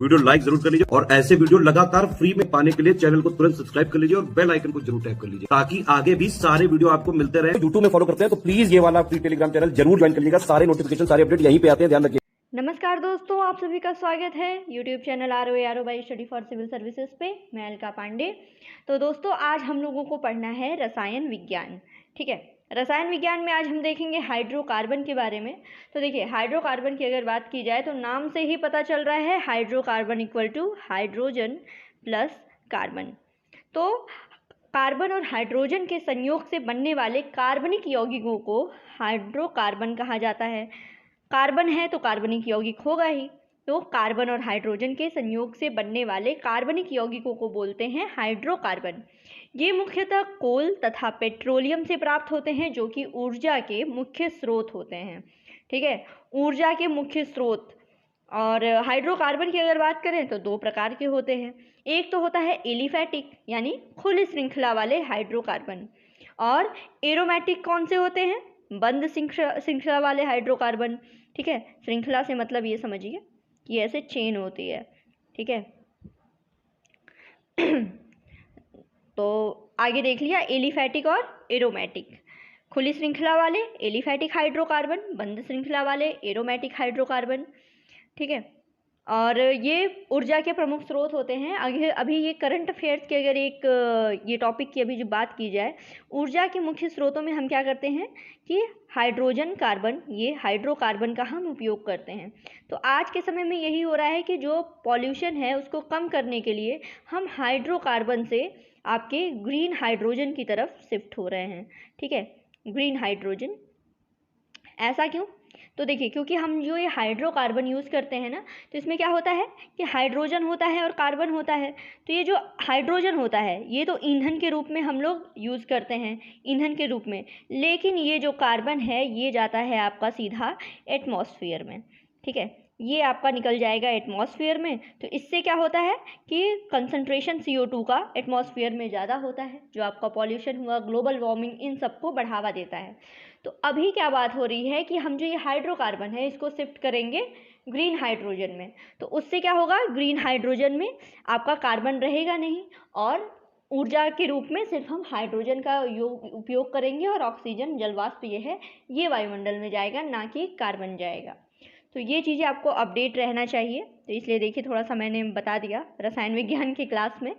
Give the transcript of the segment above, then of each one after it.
Video like जरूर कर लीजिए और ऐसे वीडियो लगातार फ्री में पाने के लिए चैनल को तुरंत सब्सक्राइब कर लीजिए और बेल आइकन को जरूर टैप कर लीजिए ताकि आगे भी सारे वीडियो आपको मिलते रहे। यूट्यूब में फॉलो करते हैं तो प्लीज ये वाला फ्री टेलीग्राम चैनल जरूर ज्वाइन कर लीजिएगा। सारे नोटिफिकेशन सारे अपडेट यहीं पे आते हैं, ध्यान रखिए। नमस्कार दोस्तों, आप सभी का स्वागत है YouTube channel R by study for civil services पे। मैं अलका पांडे। तो दोस्तों, आज हम लोगों को पढ़ना है रसायन विज्ञान। ठीक है, रसायन विज्ञान में आज हम देखेंगे हाइड्रोकार्बन के बारे में। तो देखिए, हाइड्रोकार्बन की अगर बात की जाए तो नाम से ही पता चल रहा है hydrocarbon equal to hydrogen plus carbon. तो कार्बन और हाइड्रोजन के संयोग से बनने वाले कार्बनिक यौगिकों को हाइड्रोकार्बन कहा जाता है। कार्बन है तो कार्बनिक यौगिक होगा ही, तो कार्बन और हाइड्रोजन के संयोग से बनने वाले कार्बनिक यौगिकों को बोलते हैं हाइड्रोकार्बन। ये मुख्यतः कोल तथा पेट्रोलियम से प्राप्त होते हैं, जो कि ऊर्जा के मुख्य स्रोत होते हैं। ठीक है, ऊर्जा के मुख्य स्रोत। और हाइड्रोकार्बन की अगर बात करें तो दो प्रकार के होते हैं। एक तो होता है एलिफैटिक यानी खुली श्रृंखला वाले हाइड्रोकार्बन, और एरोमेटिक कौन से होते हैं? बंद श्रृंखला वाले हाइड्रोकार्बन। ठीक है, श्रृंखला से मतलब ये समझिए कि ऐसे चेन होती है। ठीक है तो आगे देख लिया एलिफैटिक और एरोमेटिक। खुली श्रृंखला वाले एलिफैटिक हाइड्रोकार्बन, बंद श्रृंखला वाले एरोमेटिक हाइड्रोकार्बन। ठीक है, और ये ऊर्जा के प्रमुख स्रोत होते हैं। अभी ये करंट अफेयर्स के अगर एक ये टॉपिक की अभी जो बात की जाए, ऊर्जा के मुख्य स्रोतों में हम क्या करते हैं कि हाइड्रोजन कार्बन, ये हाइड्रोकार्बन का हम उपयोग करते हैं। तो आज के समय में यही हो रहा है कि जो पॉल्यूशन है उसको कम करने के लिए हम हाइड्रोकार्बन से आपके ग्रीन हाइड्रोजन की तरफ शिफ्ट हो रहे हैं। ठीक है, ग्रीन हाइड्रोजन। ऐसा क्यों? तो देखिए, क्योंकि हम जो ये हाइड्रोकार्बन यूज़ करते हैं ना, तो इसमें क्या होता है कि हाइड्रोजन होता है और कार्बन होता है। तो ये जो हाइड्रोजन होता है ये तो ईंधन के रूप में हम लोग यूज़ करते हैं, ईंधन के रूप में। लेकिन ये जो कार्बन है ये जाता है आपका सीधा एटमॉस्फेयर में। ठीक है, ये आपका निकल जाएगा एटमॉस्फेयर में। तो इससे क्या होता है कि कंसंट्रेशन CO2 का एटमॉस्फेयर में ज़्यादा होता है, जो आपका पॉल्यूशन हुआ, ग्लोबल वार्मिंग, इन सबको बढ़ावा देता है। तो अभी क्या बात हो रही है कि हम जो ये हाइड्रोकार्बन है इसको शिफ्ट करेंगे ग्रीन हाइड्रोजन में। तो उससे क्या होगा, ग्रीन हाइड्रोजन में आपका कार्बन रहेगा नहीं, और ऊर्जा के रूप में सिर्फ हम हाइड्रोजन का उपयोग करेंगे, और ऑक्सीजन जलवाष्प ये है ये वायुमंडल में जाएगा, ना कि कार्बन जाएगा। तो ये चीज़ें आपको अपडेट रहना चाहिए। तो इसलिए देखिए, थोड़ा सा मैंने बता दिया रसायन विज्ञान की क्लास में।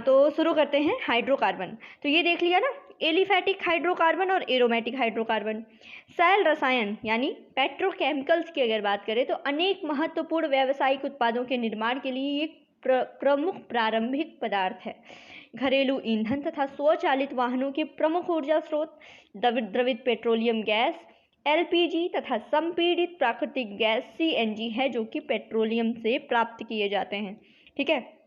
तो शुरू करते हैं हाइड्रोकार्बन। तो ये देख लिया ना, एलिफैटिक हाइड्रोकार्बन और एरोमेटिक हाइड्रोकार्बन। सेल रसायन यानी पेट्रोकेमिकल्स की अगर बात करें तो अनेक महत्वपूर्ण व्यावसायिक उत्पादों के निर्माण के लिए एक प्रमुख प्रारंभिक पदार्थ है। घरेलू ईंधन तथा स्वचालित वाहनों के प्रमुख ऊर्जा स्रोत द्रवित पेट्रोलियम गैस LPG तथा संपीड़ित प्राकृतिक गैस CNG है, जो कि पेट्रोलियम से प्राप्त किए जाते हैं। ठीक है,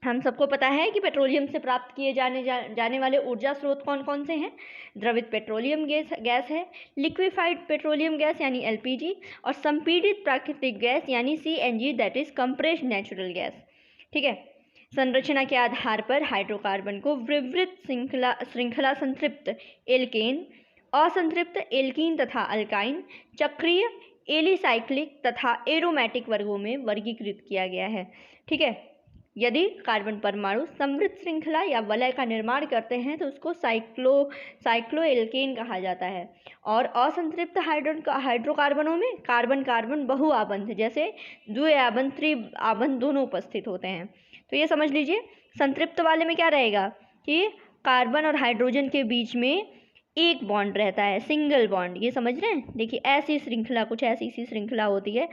हम सबको पता है कि पेट्रोलियम से प्राप्त किए जाने वाले ऊर्जा स्रोत कौन कौन से हैं। द्रवित पेट्रोलियम गैस है, लिक्विफाइड पेट्रोलियम गैस यानी LPG, और संपीड़ित प्राकृतिक गैस यानी CNG, that is compressed natural gas. ठीक है, संरचना के आधार पर हाइड्रोकार्बन को विवृत श्रृंखला संतृप्त एल्केन, असंतृप्त एल्कीन तथा अल्काइन, चक्रीय, एलिसाइक्लिक तथा एरोमेटिक वर्गों में वर्गीकृत किया गया है। ठीक है, यदि कार्बन परमाणु समृद्ध श्रृंखला या वलय का निर्माण करते हैं तो उसको साइक्लोएल्केन कहा जाता है। और असंतृप्त हाइड्रोकार्बनों में कार्बन कार्बन बहुआबंध, जैसे द्विआबंध त्रिआबंध दोनों उपस्थित होते हैं। तो ये समझ लीजिए, संतृप्त वाले में क्या रहेगा कि कार्बन और हाइड्रोजन के बीच में एक बॉन्ड रहता है, सिंगल बॉन्ड। ये समझ रहे हैं? देखिए, ऐसी श्रृंखला, कुछ ऐसी सी श्रृंखला होती है,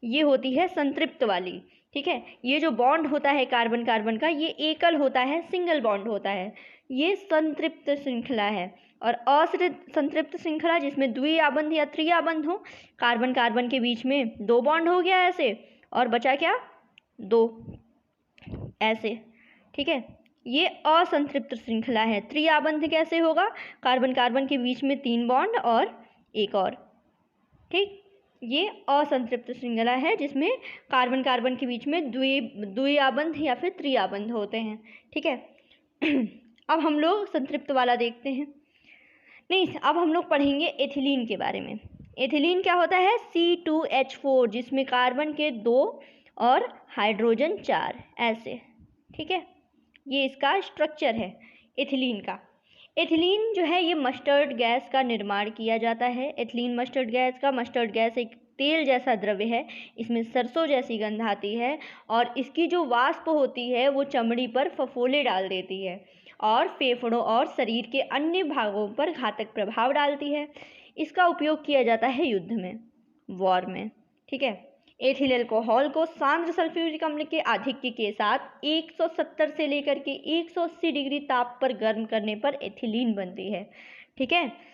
ये होती है संतृप्त वाली। ठीक है, ये जो बॉन्ड होता है कार्बन कार्बन का, ये एकल होता है, सिंगल बॉन्ड होता है, ये संतृप्त श्रृंखला है। और असंतृप्त श्रृंखला जिसमें द्विआबंध या त्रिआबंध हो, कार्बन कार्बन के बीच में दो बॉन्ड हो गया ऐसे, और बचा क्या, दो ऐसे। ठीक है, ये असंतृप्त श्रृंखला है। त्रिआबंध कैसे होगा, कार्बन कार्बन के बीच में तीन बॉन्ड और एक और। ठीक, ये असंतृप्त श्रृंखला है जिसमें कार्बन कार्बन के बीच में द्विआबंध या फिर त्रिआबंध होते हैं। ठीक है अब हम लोग संतृप्त वाला देखते हैं। नहीं, अब हम लोग पढ़ेंगे एथिलीन के बारे में। एथिलीन क्या होता है? C2H4, जिसमें कार्बन के दो और हाइड्रोजन 4 ऐसे। ठीक है, ये इसका स्ट्रक्चर है एथिलीन का। एथिलीन जो है ये मस्टर्ड गैस का निर्माण किया जाता है। एथिलीन मस्टर्ड गैस का, मस्टर्ड गैस एक तेल जैसा द्रव्य है, इसमें सरसों जैसी गंध आती है और इसकी जो वाष्प होती है वो चमड़ी पर फफोले डाल देती है और फेफड़ों और शरीर के अन्य भागों पर घातक प्रभाव डालती है। इसका उपयोग किया जाता है युद्ध में, वॉर में। ठीक है, एथिल अल्कोहल को सांद्र सल्फ्यूरिक अम्ल के आधिक्य के साथ 170 से लेकर के 180 डिग्री ताप पर गर्म करने पर एथिलीन बनती है। ठीक है,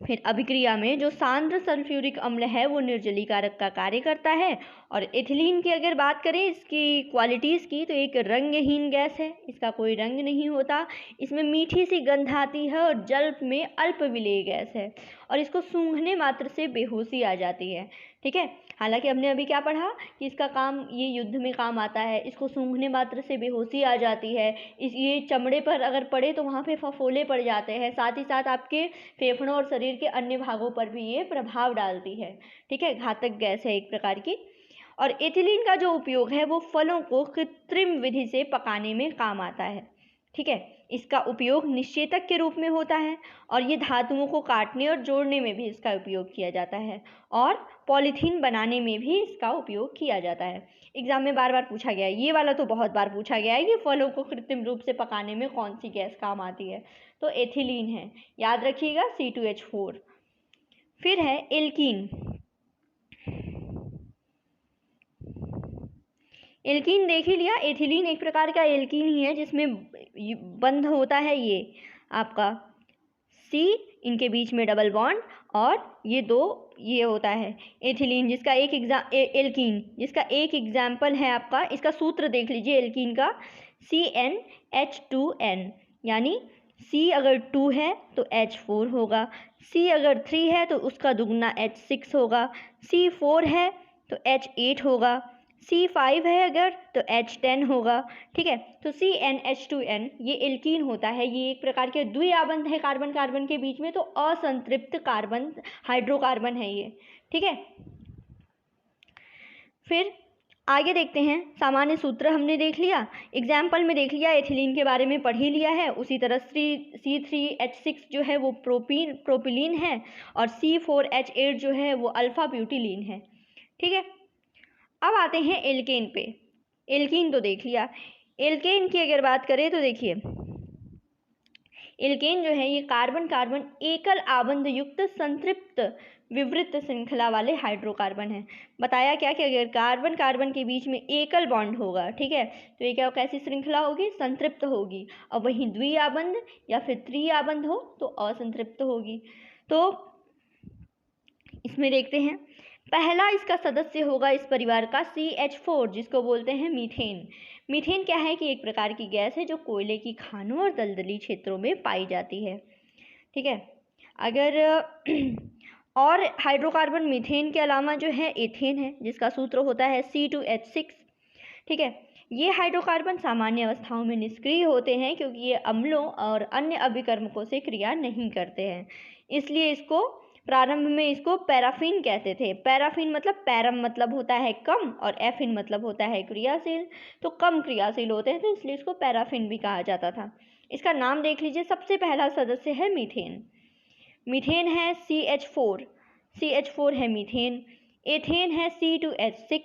फिर अभिक्रिया में जो सांद्र सल्फ्यूरिक अम्ल है वो निर्जलीकारक का कार्य करता है। और एथिलीन की अगर बात करें इसकी क्वालिटीज़ की, तो एक रंगहीन गैस है, इसका कोई रंग नहीं होता, इसमें मीठी सी गंध आती है और जल में अल्प विलेय गैस है और इसको सूंघने मात्र से बेहोशी आ जाती है। ठीक है, हालांकि हमने अभी क्या पढ़ा कि इसका काम, ये युद्ध में काम आता है, इसको सूंघने मात्र से बेहोशी आ जाती है, ये चमड़े पर अगर पड़े तो वहाँ पे फफोले पड़ जाते हैं, साथ ही साथ आपके फेफड़ों और शरीर के अन्य भागों पर भी ये प्रभाव डालती है। ठीक है, घातक गैस है एक प्रकार की। और एथिलीन का जो उपयोग है वो फलों को कृत्रिम विधि से पकाने में काम आता है। ठीक है, इसका उपयोग निषेचक के रूप में होता है और ये धातुओं को काटने और जोड़ने में भी इसका उपयोग किया जाता है और पॉलीथीन बनाने में भी इसका उपयोग किया जाता है। एग्जाम में बार बार पूछा गया है, ये वाला तो बहुत बार पूछा गया है कि फलों को कृत्रिम रूप से पकाने में कौन सी गैस काम आती है, तो एथिलीन है, याद रखिएगा C2H4। फिर है एल्कीन। एल्कीन देख ही लिया, एथिलीन एक प्रकार का एल्कीन ही है जिसमें बंध होता है ये आपका C, इनके बीच में डबल बॉन्ड और ये दो ये होता है एथिलीन, जिसका एक एल्कीन जिसका एक एग्जाम्पल है आपका, इसका सूत्र देख लीजिए एल्कीन का, CnH2n, यानी C अगर 2 है तो H4 होगा, C अगर 3 है तो उसका दुगना H6 होगा, C4 है तो H8 होगा, C5 है अगर तो H10 होगा। ठीक है, तो CnH2n ये एल्कीन होता है, ये एक प्रकार के द्विआबंध है कार्बन कार्बन के बीच में, तो असंतृप्त कार्बन हाइड्रोकार्बन है ये। ठीक है, फिर आगे देखते हैं, सामान्य सूत्र हमने देख लिया, एग्जाम्पल में देख लिया, एथिलीन के बारे में पढ़ ही लिया है। उसी तरह C3H6 जो है वो प्रोपिलीन है और C4H8 जो है वो अल्फा ब्यूटिलीन है। ठीक है, अब आते हैं एल्केन पे। एल्कीन तो देख लिया, एल्केन की अगर बात करें तो देखिए एल्केन जो है ये कार्बन कार्बन एकल आबंध युक्त संतृप्त विवृत श्रृंखला वाले हाइड्रोकार्बन है। बताया क्या कि अगर कार्बन कार्बन के बीच में एकल बॉन्ड होगा, ठीक है, तो ये क्या कैसी श्रृंखला होगी, संतृप्त होगी, और वहीं द्विआबंध या फिर त्रिआबंध हो तो असंतृप्त होगी। तो इसमें देखते हैं, पहला इसका सदस्य होगा इस परिवार का CH4, जिसको बोलते हैं मीथेन। मीथेन क्या है कि एक प्रकार की गैस है जो कोयले की खानों और दलदली क्षेत्रों में पाई जाती है। ठीक है, अगर और हाइड्रोकार्बन मीथेन के अलावा जो है एथेन है, जिसका सूत्र होता है C2H6। ठीक है, ये हाइड्रोकार्बन सामान्य अवस्थाओं में निष्क्रिय होते हैं क्योंकि ये अम्लों और अन्य अभिकर्मकों से क्रिया नहीं करते हैं, इसलिए इसको प्रारंभ में इसको पैराफिन कहते थे। पैराफिन मतलब पैरम मतलब होता है कम और एफिन मतलब होता है क्रियाशील, तो कम क्रियाशील होते हैं तो इसलिए इसको पैराफिन भी कहा जाता था। इसका नाम देख लीजिए, सबसे पहला सदस्य है मीथेन। मीथेन है CH4 है मीथेन, एथेन है C2H6,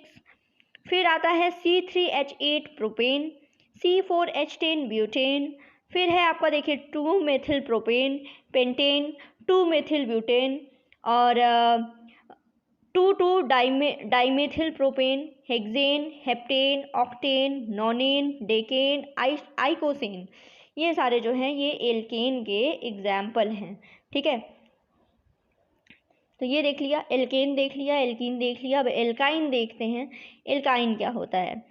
फिर आता है C3H8 प्रोपेन, C4H10 ब्यूटेन, फिर है आपका देखिए 2 methyl propane, pentane, 2 methyl butane और 2 dimethyl propane, hexane, heptane, octane, nonane, decane, eicosane, ये सारे जो हैं ये एल्केन के एग्जाम्पल हैं। ठीक है, तो ये देख लिया, एल्केन देख लिया, एल्कीन देख लिया। अब एल्काइन देखते हैं, एल्काइन क्या होता है।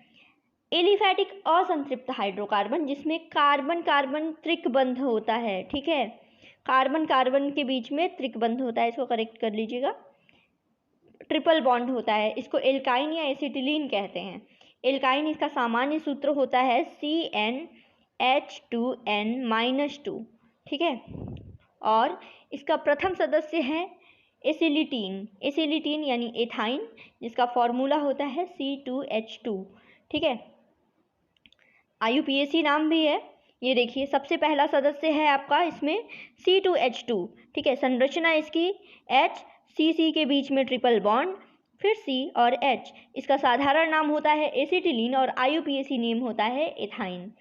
एलिफैटिक असंतृप्त हाइड्रोकार्बन जिसमें कार्बन कार्बन त्रिकबंध होता है। ठीक है, कार्बन कार्बन के बीच में त्रिकबंध होता है, इसको करेक्ट कर लीजिएगा, ट्रिपल बॉन्ड होता है, इसको एल्काइन या एसिटिलीन कहते हैं। एल्काइन इसका सामान्य सूत्र होता है CnH2n-2। ठीक है, और इसका प्रथम सदस्य है एसिलिटीन, एसिलिटीन यानी एथाइन, जिसका फॉर्मूला होता है C2H2। ठीक है, IUPAC नाम भी है। ये देखिए सबसे पहला सदस्य है आपका इसमें C2H2। ठीक है, संरचना इसकी H C के बीच में ट्रिपल बॉन्ड, फिर C और H। इसका साधारण नाम होता है एसिटिलीन और IUPAC नेम होता है एथाइन।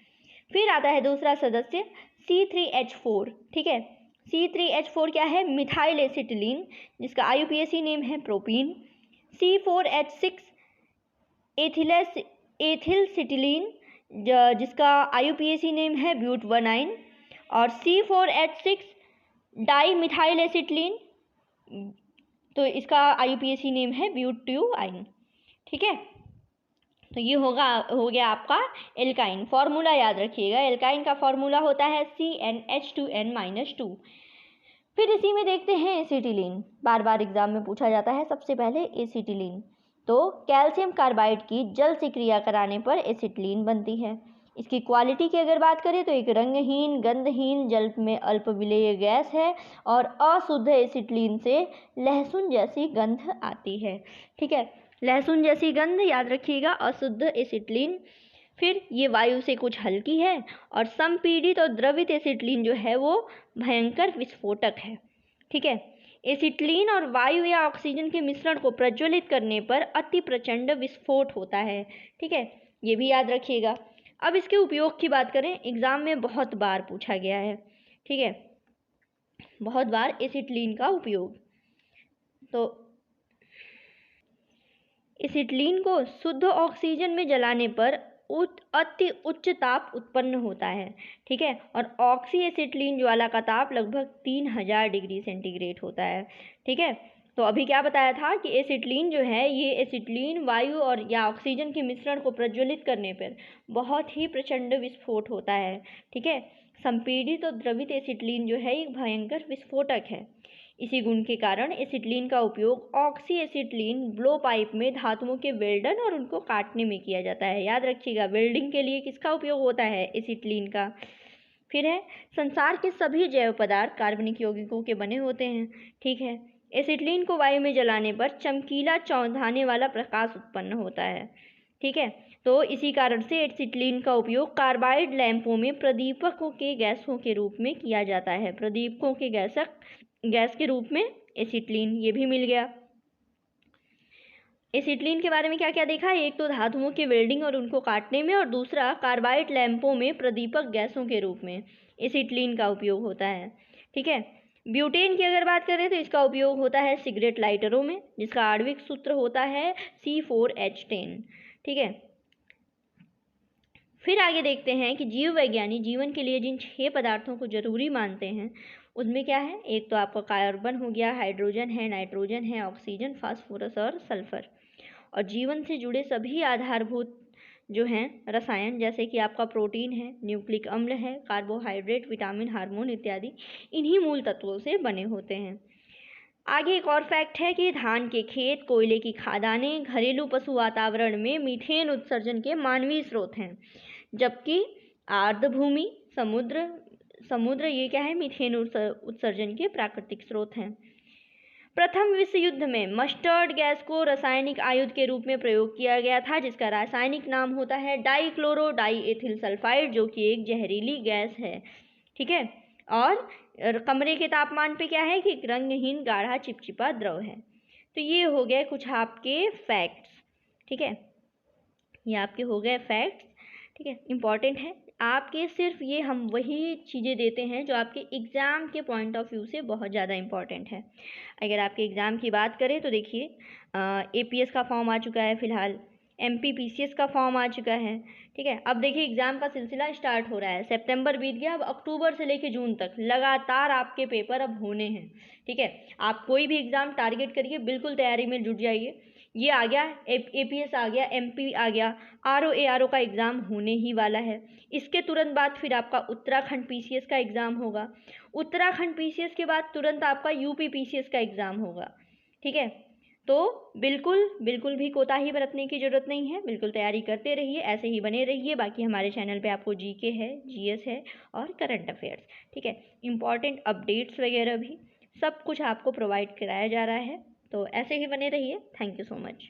फिर आता है दूसरा सदस्य C3H4। ठीक है, C3H4 क्या है? मिथाइल एसिटिलीन, जिसका IUPAC नेम है प्रोपीन। C4H6 एथिलसिटिलीन, जिसका IUPAC नेम है ब्यूट-1-आइन। और C4H6 डाई मिथाइल एसिटिलीन, तो इसका IUPAC नेम है ब्यूट-2-आइन। ठीक है, तो ये हो गया आपका एल्काइन। फॉर्मूला याद रखिएगा, एल्काइन का फॉर्मूला होता है CnH2n-2। फिर इसी में देखते हैं एसिटिलीन, बार बार एग्जाम में पूछा जाता है। सबसे पहले एसिटिलीन, तो कैल्शियम कार्बाइड की जल से क्रिया कराने पर एसिटिलीन बनती है। इसकी क्वालिटी की अगर बात करें तो एक रंगहीन, गंधहीन, जल में अल्प विलेय गैस है और अशुद्ध एसिटिलीन से लहसुन जैसी गंध आती है। ठीक है, लहसुन जैसी गंध याद रखिएगा, अशुद्ध एसिटिलीन। फिर ये वायु से कुछ हल्की है और संपीड़ित और द्रवित एसिटिलीन जो है वो भयंकर विस्फोटक है। ठीक है, एसिटिलीन और वायु या ऑक्सीजन के मिश्रण को प्रज्वलित करने पर अति प्रचंड विस्फोट होता है। ठीक है, ये भी याद रखिएगा। अब इसके उपयोग की बात करें, एग्जाम में बहुत बार पूछा गया है। ठीक है, बहुत बार एसिटिलीन का उपयोग। तो एसिटिलीन को शुद्ध ऑक्सीजन में जलाने पर अति उच्च ताप उत्पन्न होता है। ठीक है, और ऑक्सी एसिटिलीन ज्वाला का ताप लगभग 3000 डिग्री सेंटीग्रेड होता है। ठीक है, तो अभी क्या बताया था कि एसिटिलीन जो है, ये एसिटिलीन वायु और या ऑक्सीजन के मिश्रण को प्रज्वलित करने पर बहुत ही प्रचंड विस्फोट होता है। ठीक है, संपीड़ित और द्रवित एसिटिलीन जो है एक भयंकर विस्फोटक है। इसी गुण के कारण एसिटिलीन का उपयोग ऑक्सी एसिटिलीन ब्लो पाइप में धातुओं के वेल्डन और उनको काटने में किया जाता है। याद रखिएगा, वेल्डिंग के लिए किसका उपयोग होता है? एसिटिलीन का। फिर है, संसार के सभी जैव पदार्थ कार्बनिक यौगिकों के बने होते हैं। ठीक है, एसिटिलीन को वायु में जलाने पर चमकीला चौंधाने वाला प्रकाश उत्पन्न होता है। ठीक है, तो इसी कारण से एसिटिलीन का उपयोग कार्बाइड लैंपों में प्रदीपकों के गैसों के रूप में किया जाता है। प्रदीपकों के गैस के रूप में एसिटिलीन, ये भी मिल गया। एसिटिलीन के बारे में क्या क्या देखा है? एक तो धातुओं के वेल्डिंग और उनको काटने में, और दूसरा कार्बाइड लैंपों में प्रदीपक गैसों के रूप में एसिटिलीन का उपयोग होता है। ठीक है, ब्यूटेन की अगर बात करें तो इसका उपयोग होता है सिगरेट लाइटरों में, जिसका आणविक सूत्र होता है C4H10। ठीक है, फिर आगे देखते हैं कि जीव वैज्ञानी जीवन के लिए जिन 6 पदार्थों को जरूरी मानते हैं उसमें क्या है? एक तो आपका कार्बन हो गया, हाइड्रोजन है, नाइट्रोजन है, ऑक्सीजन, फास्फोरस और सल्फर। और जीवन से जुड़े सभी आधारभूत जो हैं रसायन, जैसे कि आपका प्रोटीन है, न्यूक्लिक अम्ल है, कार्बोहाइड्रेट, विटामिन, हार्मोन इत्यादि, इन्हीं मूल तत्वों से बने होते हैं। आगे एक और फैक्ट है कि धान के खेत, कोयले की खदानें, घरेलू पशु वातावरण में मीथेन उत्सर्जन के मानवीय स्रोत हैं, जबकि आर्द्रभूमि, समुद्र ये क्या है? मीथेन उत्सर्जन के प्राकृतिक स्रोत हैं। प्रथम विश्व युद्ध में मस्टर्ड गैस को रासायनिक आयुध के रूप में प्रयोग किया गया था, जिसका रासायनिक नाम होता है डाइक्लोरो डाई एथिल सल्फाइड, जो कि एक जहरीली गैस है। ठीक है, और कमरे के तापमान पे क्या है कि रंगहीन गाढ़ा चिपचिपा द्रव है। तो ये हो गए कुछ आपके फैक्ट्स। ठीक है, ये आपके हो गए फैक्ट्स। ठीक है, इम्पॉर्टेंट है आपके, सिर्फ ये हम वही चीज़ें देते हैं जो आपके एग्ज़ाम के पॉइंट ऑफ व्यू से बहुत ज़्यादा इम्पॉर्टेंट है। अगर आपके एग्ज़ाम की बात करें तो देखिए, APS का फॉर्म आ चुका है फिलहाल, MP PCS का फॉर्म आ चुका है। ठीक है, अब देखिए एग्ज़ाम का सिलसिला स्टार्ट हो रहा है। सितंबर बीत गया, अब अक्टूबर से लेकर जून तक लगातार आपके पेपर अब होने हैं। ठीक है, आप कोई भी एग्ज़ाम टारगेट करिए, बिल्कुल तैयारी में जुट जाइए। ये आ गया, APS आ गया, MP आ गया, RO ARO का एग्ज़ाम होने ही वाला है। इसके तुरंत बाद फिर आपका उत्तराखंड PCS का एग्ज़ाम होगा। उत्तराखंड PCS के बाद तुरंत आपका UP PCS का एग्ज़ाम होगा। ठीक है, तो बिल्कुल भी कोताही बरतने की ज़रूरत नहीं है, बिल्कुल तैयारी करते रहिए, ऐसे ही बने रहिए। बाकी हमारे चैनल पे आपको GK है, GS है और करंट अफेयर्स, ठीक है, इम्पॉर्टेंट अपडेट्स वगैरह भी सब कुछ आपको प्रोवाइड कराया जा रहा है। तो ऐसे ही बने रहिए। Thank you so much.